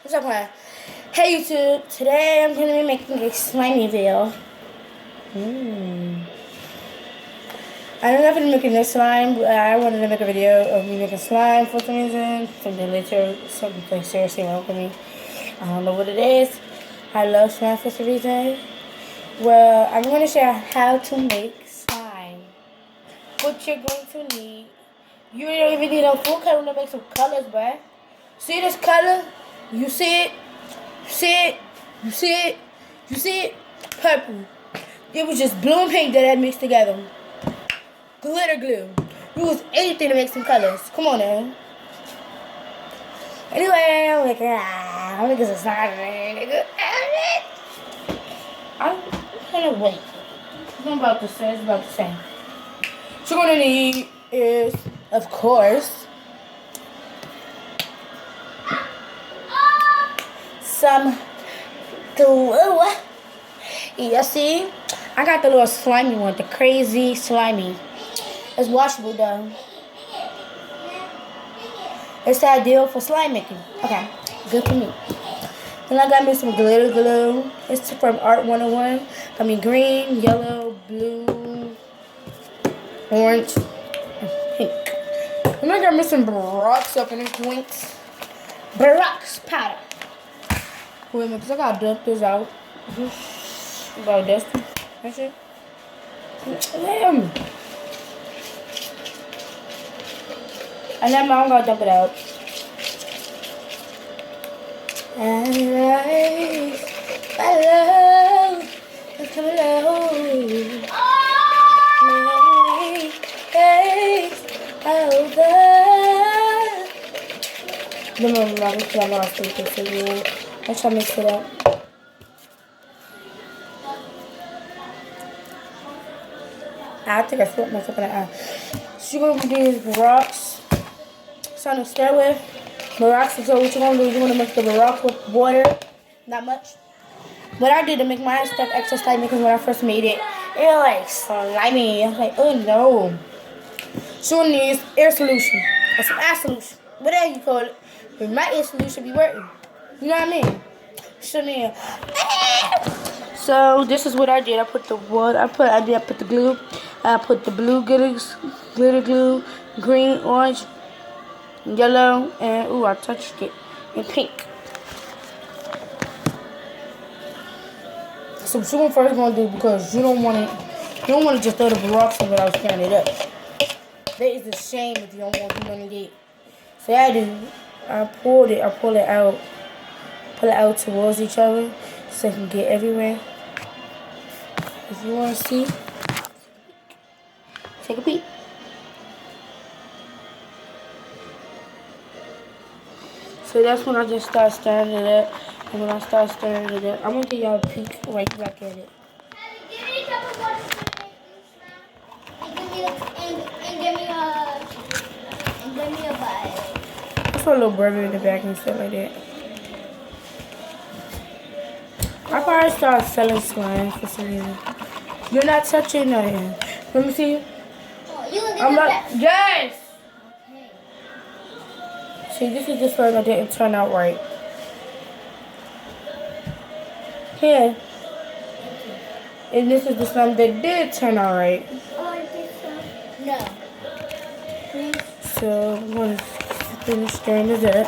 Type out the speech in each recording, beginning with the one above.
What's up, man? Hey, YouTube. Today I'm going to be making a slimy video. I don't know if I'm making this slime, but I wanted to make a video of me making slime for some reason. Something seriously wrong with me. I don't know what it is. I love slime for some reason. Well, I'm going to share how to make slime. What you're going to need. You don't even need no full color to make some colors, bruh. See this color? You see it? You see it? You see it? You see it? Purple. It was just blue and pink that I mixed together. Glitter glue. Use anything to make some colors. Come on now. Anyway, I'm making some slime. I'm gonna wait. I'm about to say. It's about to say. What you're gonna need is, of course, some glue. You see? I got the little slimy one, the crazy slimy. It's washable though. It's the ideal for slime making. Okay, good for me. Then I got me some glitter glue. It's from Art 101. Got me green, yellow, blue, orange, and pink. And I got me some Borax up in this joint. Borax powder. Wait a minute, because I gotta dump this out. About dusty. That's it. Damn. And then I'm gonna dump it out. Alright. Hello. Hello. Hey. Over. No, I'm not stupid for you. Let's try to mix it up. I think I split myself in the eye. So you're going to do these Borax. Something to start with. Borax. So what you're going to do is you're going to mix the Borax with water. Not much. What I did to make my stuff extra slimy, because when I first made it, it was like slimy. I was like, oh no. So you're going to use air solution. Or some air solution. Whatever you call it. But my air solution be working. You know what I mean? So this is what I did. I put the wood. I put the glue. I put the blue glitter glue, green, orange, yellow, and ooh, I touched it, and pink. So what you're first gonna do, because you don't want to just throw the Borax in without stirring it up. That is a shame if you don't want to do none of that. So I do. I pull it out. Pull it out towards each other so it can get everywhere. If you want to see, take a peek. So that's when I just start stirring it up. And when I start stirring it up, I'm going to give y'all a peek right back at it. Give me a cup of water and give me a bite. I saw a little burger in the back and stuff like that. I probably start selling slime for some reason. You're not touching nothing. Let me see. I'm not. Yes! Okay. See, this is the slime that didn't turn out right. Here. And this is the slime that did turn out right. Oh, I think so. No. Please. So, I'm going to finish stirring it up.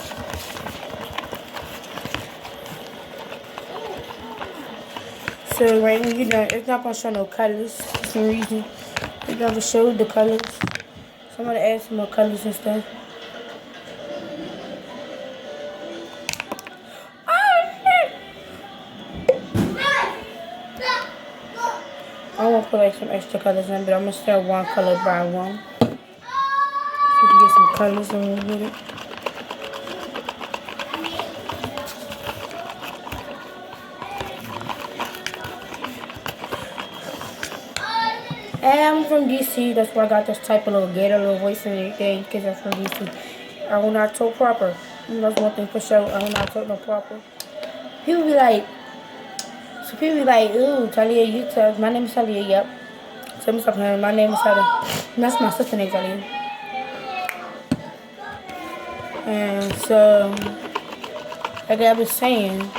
So right when you're done, it's not going to show no colors for some reason. It's going to show the colors. So I'm going to add some more colors and stuff. I want to put like some extra colors in, but I'm going to start one color by one. So you can get some colors in with it. And I'm from DC, that's why I got this type of little gator, little voice and everything, because I'm from DC. I will not talk proper. That's one thing for sure. I will not talk no proper. People be like, ooh, Talia, you talk. My name is Talia, yep. So I'm talking, my name is Talia. That's my sister name, Talia. And so like I was saying,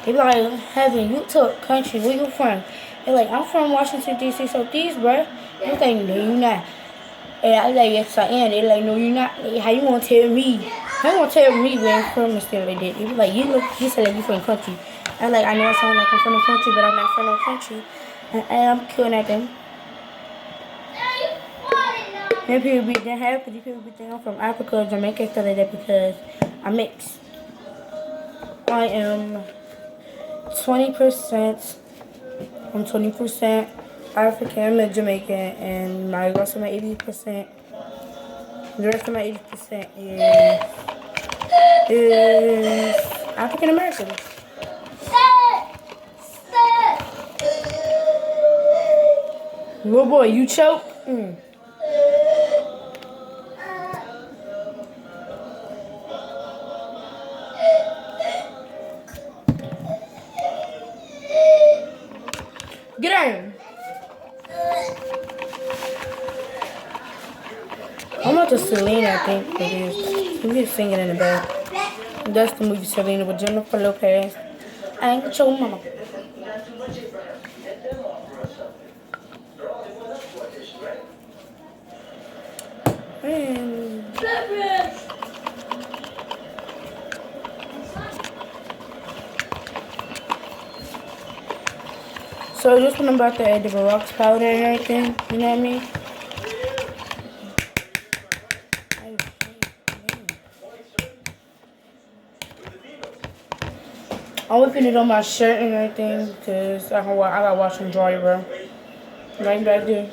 they be like, Heaven, you took country, where you from? They're like, I'm from Washington, D.C., so these, bruh. I was like, no, you're not. And I was like, yes, I am. They're like, no, you're not. Like, how you gonna tell me? How you gonna tell me where I'm from and stuff like that? They be like, you said like you from the country. I was like, I know I sound like I'm from the country, but I'm not from the country. And I'm killing at them. Then people be then half of these people be thinking I'm from Africa, Jamaica, stuff like that because I mix. I am 20%. I'm 20% African and Jamaican, and my rest of my 80%. The rest of my 80% is African American. Little boy, you choke? Get out. I'm about to Selena, I think it is. Who is singing in the back? That's the movie Selena with Jennifer Lopez. I ain't your mama. So this one I'm about to add the Barack's powder and everything, you know what I mean? I'm whipping it on my shirt and everything because I gotta wash and dry, bro. Right back there.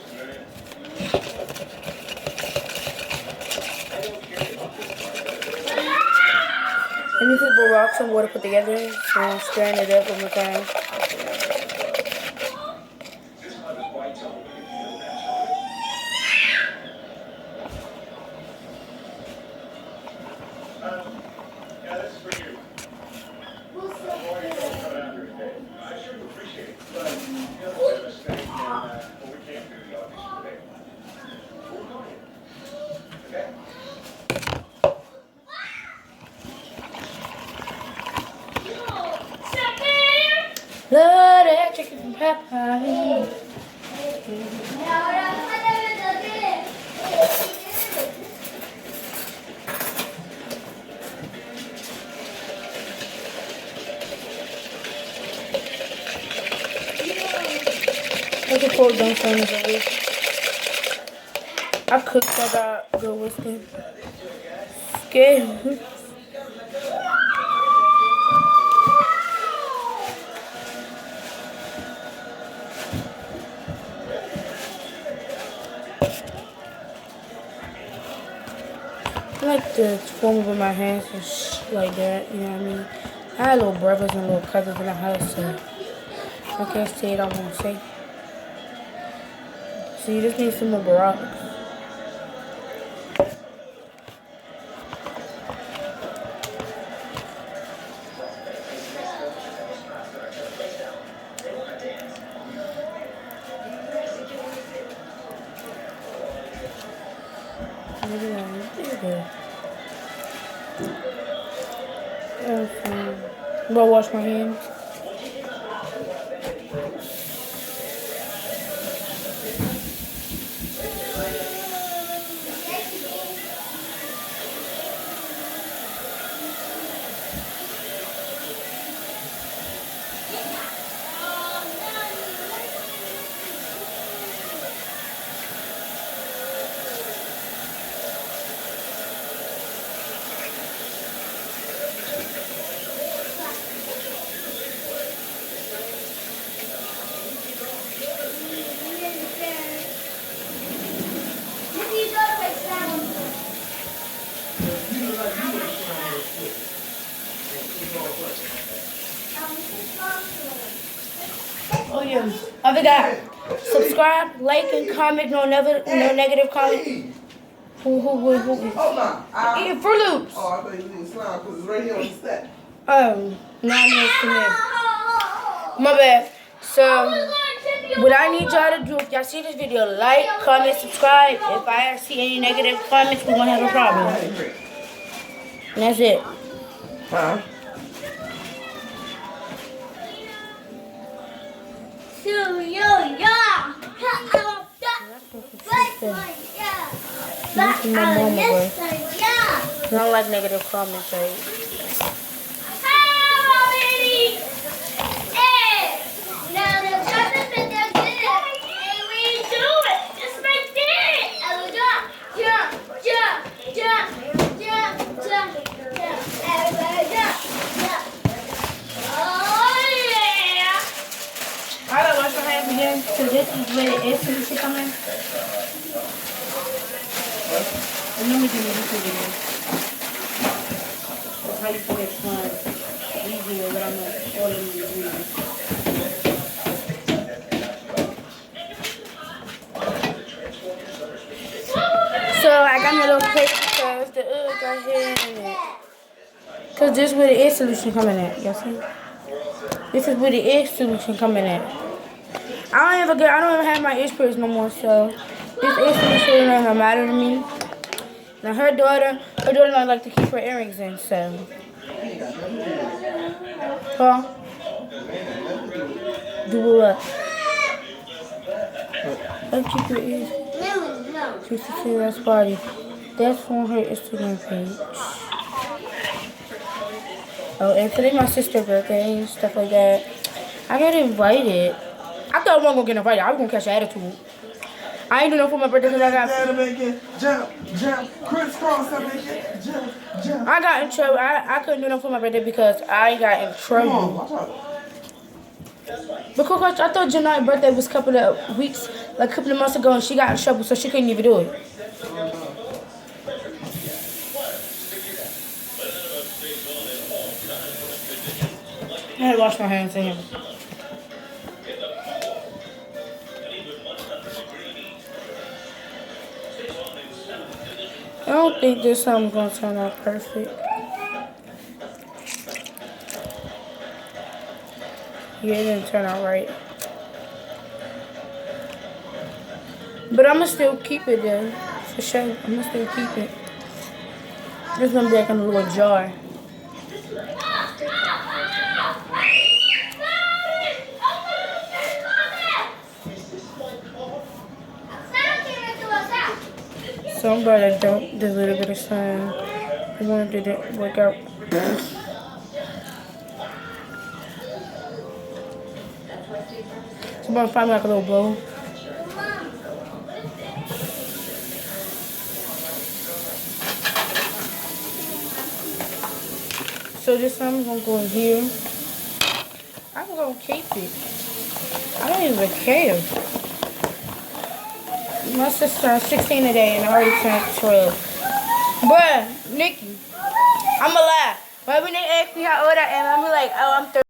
Let me put Barack's and water put together, so I'm stirring it up one more time. Love that chicken from Popeye. Look at Paul Johnson over here. I cooked that good whiskey. Scared. I like to form with my hands and shit like that, you know what I mean? I had little brothers and little cousins in the house, so I can't say it, I won't say. So you just need some more Barack. I'm gonna wash my hands. Oh yeah, I forgot. Subscribe, like, and comment. No negative comment. Who? Oh no. Eating Fruit Loops. Oh, I thought you was eating slime because it's right here on the set. Now next to me. My bad. So, what I need y'all to do, if y'all see this video, like, comment, subscribe. If I see any negative comments, we're gonna have a problem. And that's it. Huh? This is my mama, boy. I don't like negative comments, right? I gotta wash my hands again, because this is where the essence should come in. And then we can do this again. That's how you can make slime easier without all of the ingredients. So I got my little plate because the got here in it. Because this is where the egg solution coming at. Y'all see? This is where the egg solution coming at. I don't even have my earspurs no more, so this egg solution don't even matter to me. Now her daughter don't like to keep her earrings in, so. Huh? Do what? Let's keep your ears. She's the serious party. That's from her Instagram page. Oh, and today my sister's birthday and stuff like that. I got invited. I thought I wasn't gonna get invited. I was gonna catch an attitude. I ain't doing no for my birthday because I got. Jump, crisscross, jump. I got in trouble. I couldn't do no for my birthday because I got in trouble. Because I thought Janai's birthday was a couple of weeks, like a couple of months ago, and she got in trouble, so she couldn't even do it. I had to wash my hands in here. I don't think this something's gonna turn out perfect. Yeah, it didn't turn out right. But I'ma still keep it though. For sure. I'ma still keep it. It's gonna be like in a little jar. So I'm about to dump this little bit of slime. I wanted to work out. So I'm gonna find me like a little bowl. So this time I'm gonna go in here. I'm gonna keep it. I don't even care. My sister turned 16 today and I already turned 12. Bruh, Nikki, I'm alive. But when they ask me how old I am, I'm like, oh, I'm 30.